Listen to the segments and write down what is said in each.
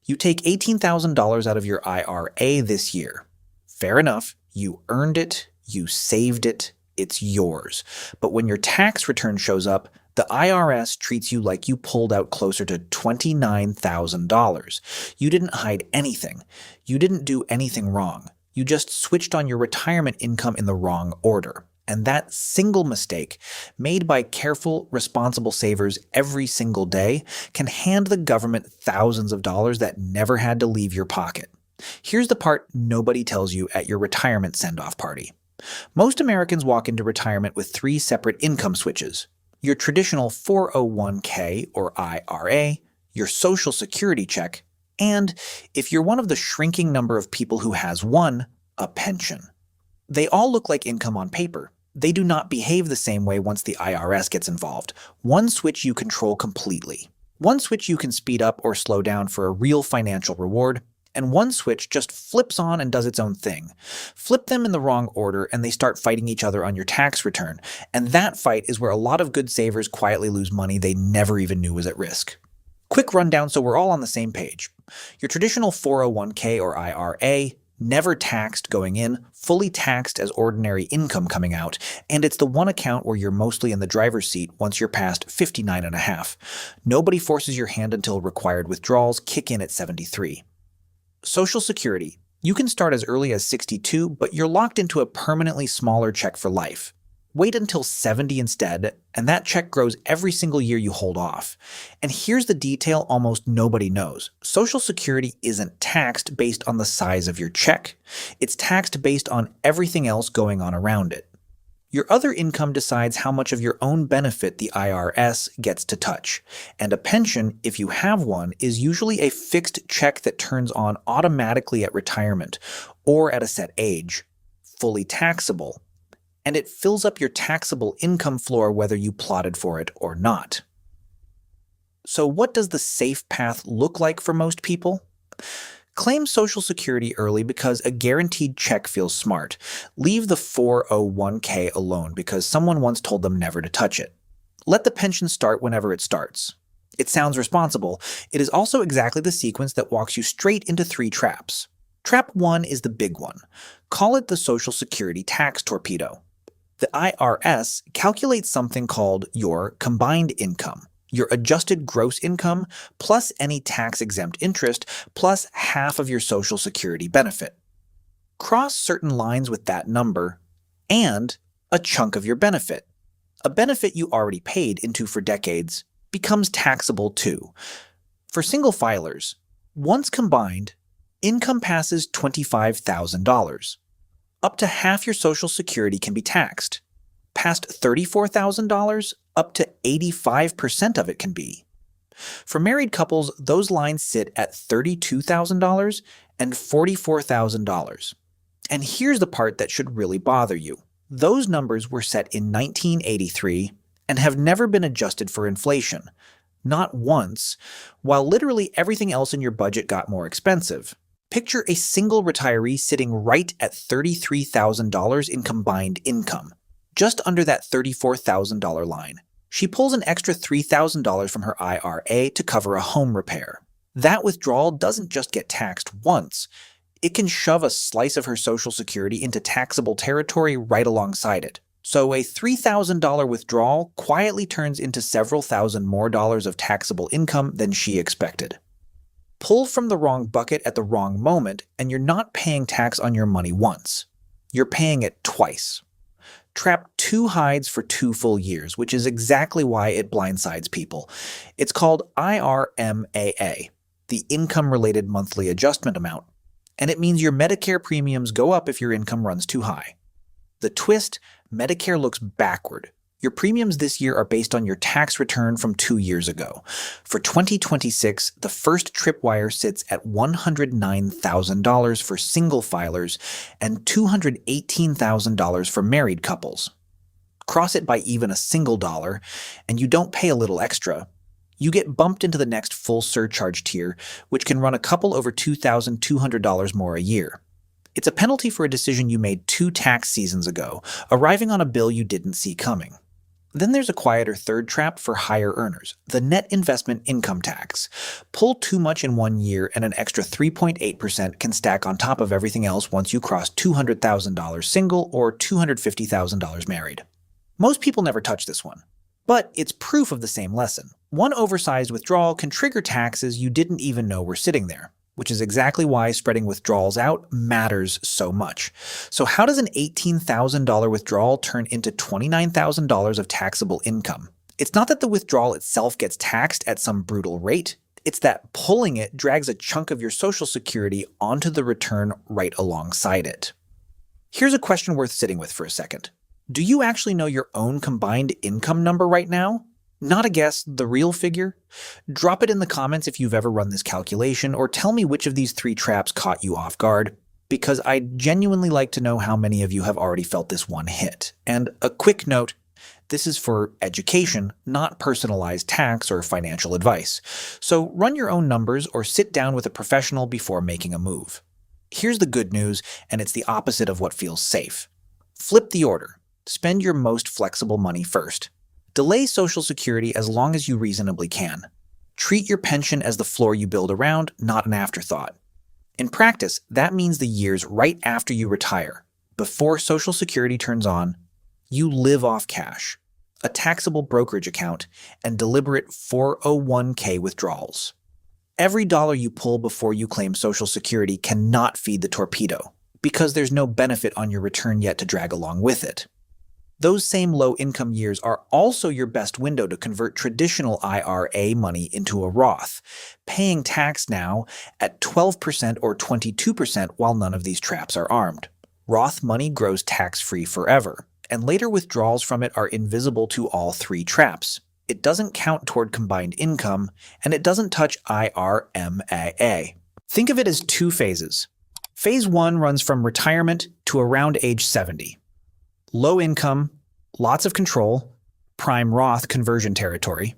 You take $18,000 out of your IRA this year. Fair enough, you earned it, you saved it, it's yours. But when your tax return shows up, the IRS treats you like you pulled out closer to $29,000. You didn't hide anything. You didn't do anything wrong. You just switched on your retirement income in the wrong order. And that single mistake, made by careful, responsible savers every single day, can hand the government thousands of dollars that never had to leave your pocket. Here's the part nobody tells you at your retirement send-off party. Most Americans walk into retirement with three separate income switches: your traditional 401k or IRA, your Social Security check, and, if you're one of the shrinking number of people who has one, a pension. They all look like income on paper. They do not behave the same way once the IRS gets involved. One switch you control completely. One switch you can speed up or slow down for a real financial reward, and one switch just flips on and does its own thing. Flip them in the wrong order and they start fighting each other on your tax return, and that fight is where a lot of good savers quietly lose money they never even knew was at risk. Quick rundown so we're all on the same page. Your traditional 401k or IRA, never taxed going in, fully taxed as ordinary income coming out, and it's the one account where you're mostly in the driver's seat once you're past 59 and a half. Nobody forces your hand until required withdrawals kick in at 73. Social Security. You can start as early as 62, but you're locked into a permanently smaller check for life. Wait until 70 instead, and that check grows every single year you hold off. And here's the detail almost nobody knows. Social Security isn't taxed based on the size of your check. It's taxed based on everything else going on around it. Your other income decides how much of your own benefit the IRS gets to touch. And a pension, if you have one, is usually a fixed check that turns on automatically at retirement or at a set age, fully taxable. And it fills up your taxable income floor whether you plotted for it or not. So what does the safe path look like for most people? Claim Social Security early because a guaranteed check feels smart. Leave the 401k alone because someone once told them never to touch it. Let the pension start whenever it starts. It sounds responsible. It is also exactly the sequence that walks you straight into three traps. Trap 1 is the big one. Call it the Social Security Tax Torpedo. The IRS calculates something called your combined income, your adjusted gross income, plus any tax-exempt interest, plus half of your Social Security benefit. Cross certain lines with that number, and a chunk of your benefit. A benefit you already paid into for decades becomes taxable too. For single filers, once combined, income passes $25,000. Up to half your Social Security can be taxed. Past $34,000, up to 85% of it can be. For married couples, those lines sit at $32,000 and $44,000. And here's the part that should really bother you. Those numbers were set in 1983 and have never been adjusted for inflation. Not once, while literally everything else in your budget got more expensive. Picture a single retiree sitting right at $33,000 in combined income, just under that $34,000 line. She pulls an extra $3,000 from her IRA to cover a home repair. That withdrawal doesn't just get taxed once. It can shove a slice of her Social Security into taxable territory right alongside it. So a $3,000 withdrawal quietly turns into several thousand more dollars of taxable income than she expected. Pull from the wrong bucket at the wrong moment, and you're not paying tax on your money once. You're paying it twice. Trap 2 hides for 2 full years, which is exactly why it blindsides people. It's called IRMAA, the Income-Related Monthly Adjustment Amount, and it means your Medicare premiums go up if your income runs too high. The twist: Medicare looks backward. Your premiums this year are based on your tax return from 2 years ago. For 2026, the first tripwire sits at $109,000 for single filers and $218,000 for married couples. Cross it by even a single dollar, and you don't pay a little extra. You get bumped into the next full surcharge tier, which can run a couple over $2,200 more a year. It's a penalty for a decision you made 2 tax seasons ago, arriving on a bill you didn't see coming. Then there's a quieter third trap for higher earners, the net investment income tax. Pull too much in 1 year and an extra 3.8% can stack on top of everything else once you cross $200,000 single or $250,000 married. Most people never touch this one. But it's proof of the same lesson. One oversized withdrawal can trigger taxes you didn't even know were sitting there, which is exactly why spreading withdrawals out matters so much. So how does an $18,000 withdrawal turn into $29,000 of taxable income? It's not that the withdrawal itself gets taxed at some brutal rate. It's that pulling it drags a chunk of your Social Security onto the return right alongside it. Here's a question worth sitting with for a second. Do you actually know your own combined income number right now? Not a guess, the real figure? Drop it in the comments if you've ever run this calculation, or tell me which of these 3 traps caught you off guard, because I'd genuinely like to know how many of you have already felt this one hit. And a quick note, this is for education, not personalized tax or financial advice. So run your own numbers or sit down with a professional before making a move. Here's the good news, and it's the opposite of what feels safe. Flip the order. Spend your most flexible money first. Delay Social Security as long as you reasonably can. Treat your pension as the floor you build around, not an afterthought. In practice, that means the years right after you retire, before Social Security turns on, you live off cash, a taxable brokerage account, and deliberate 401k withdrawals. Every dollar you pull before you claim Social Security cannot feed the torpedo, because there's no benefit on your return yet to drag along with it. Those same low-income years are also your best window to convert traditional IRA money into a Roth, paying tax now at 12% or 22% while none of these traps are armed. Roth money grows tax-free forever, and later withdrawals from it are invisible to all 3 traps. It doesn't count toward combined income, and it doesn't touch IRMAA. Think of it as 2 phases. Phase 1 runs from retirement to around age 70. Low income, lots of control, prime Roth conversion territory.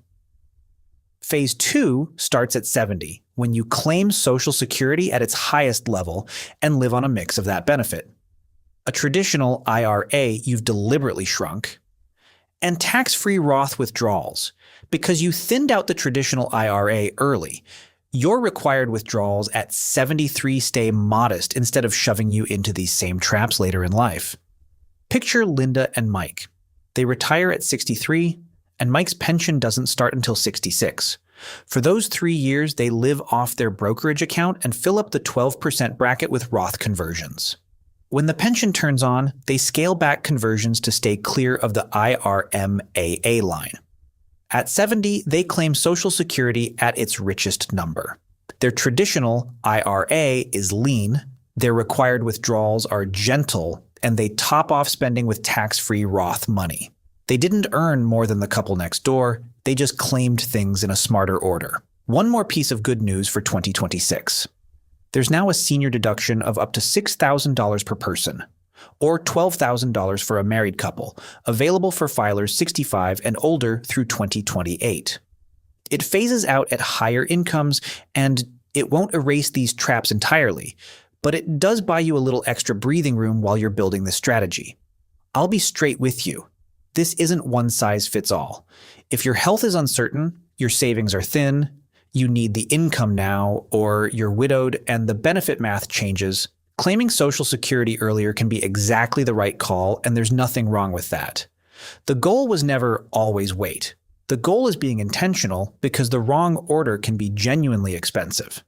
Phase 2 starts at 70, when you claim Social Security at its highest level and live on a mix of that benefit. A traditional IRA you've deliberately shrunk, and tax-free Roth withdrawals. Because you thinned out the traditional IRA early, your required withdrawals at 73 stay modest instead of shoving you into these same traps later in life. Picture Linda and Mike. They retire at 63, and Mike's pension doesn't start until 66. For those 3 years, they live off their brokerage account and fill up the 12% bracket with Roth conversions. When the pension turns on, they scale back conversions to stay clear of the IRMAA line. At 70, they claim Social Security at its richest number. Their traditional IRA is lean, their required withdrawals are gentle, and they top off spending with tax-free Roth money. They didn't earn more than the couple next door, they just claimed things in a smarter order. One more piece of good news for 2026. There's now a senior deduction of up to $6,000 per person, or $12,000 for a married couple, available for filers 65 and older through 2028. It phases out at higher incomes, and it won't erase these traps entirely, but it does buy you a little extra breathing room while you're building this strategy. I'll be straight with you. This isn't one size fits all. If your health is uncertain, your savings are thin, you need the income now, or you're widowed and the benefit math changes, claiming Social Security earlier can be exactly the right call, and there's nothing wrong with that. The goal was never always wait. The goal is being intentional, because the wrong order can be genuinely expensive.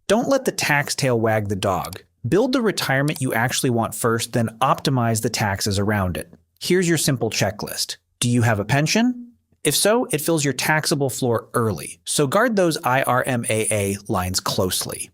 Don't let the tax tail wag the dog. Build the retirement you actually want first, then optimize the taxes around it. Here's your simple checklist. Do you have a pension? If so, it fills your taxable floor early, so guard those IRMAA lines closely.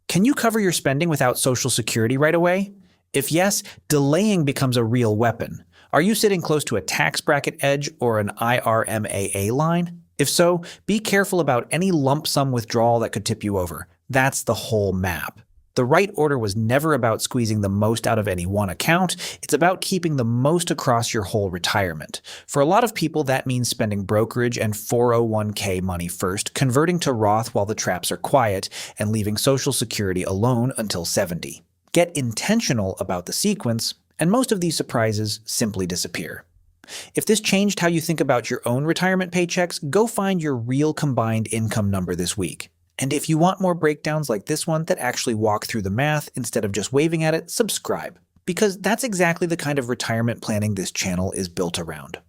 Can you cover your spending without Social Security right away? If yes, delaying becomes a real weapon. Are you sitting close to a tax bracket edge or an IRMAA line? If so, be careful about any lump sum withdrawal that could tip you over. That's the whole map. The right order was never about squeezing the most out of any one account. It's about keeping the most across your whole retirement. For a lot of people, that means spending brokerage and 401k money first, converting to Roth while the traps are quiet, and leaving Social Security alone until 70. Get intentional about the sequence, and most of these surprises simply disappear. If this changed how you think about your own retirement paychecks, go find your real combined income number this week. And if you want more breakdowns like this one that actually walk through the math instead of just waving at it, subscribe. Because that's exactly the kind of retirement planning this channel is built around.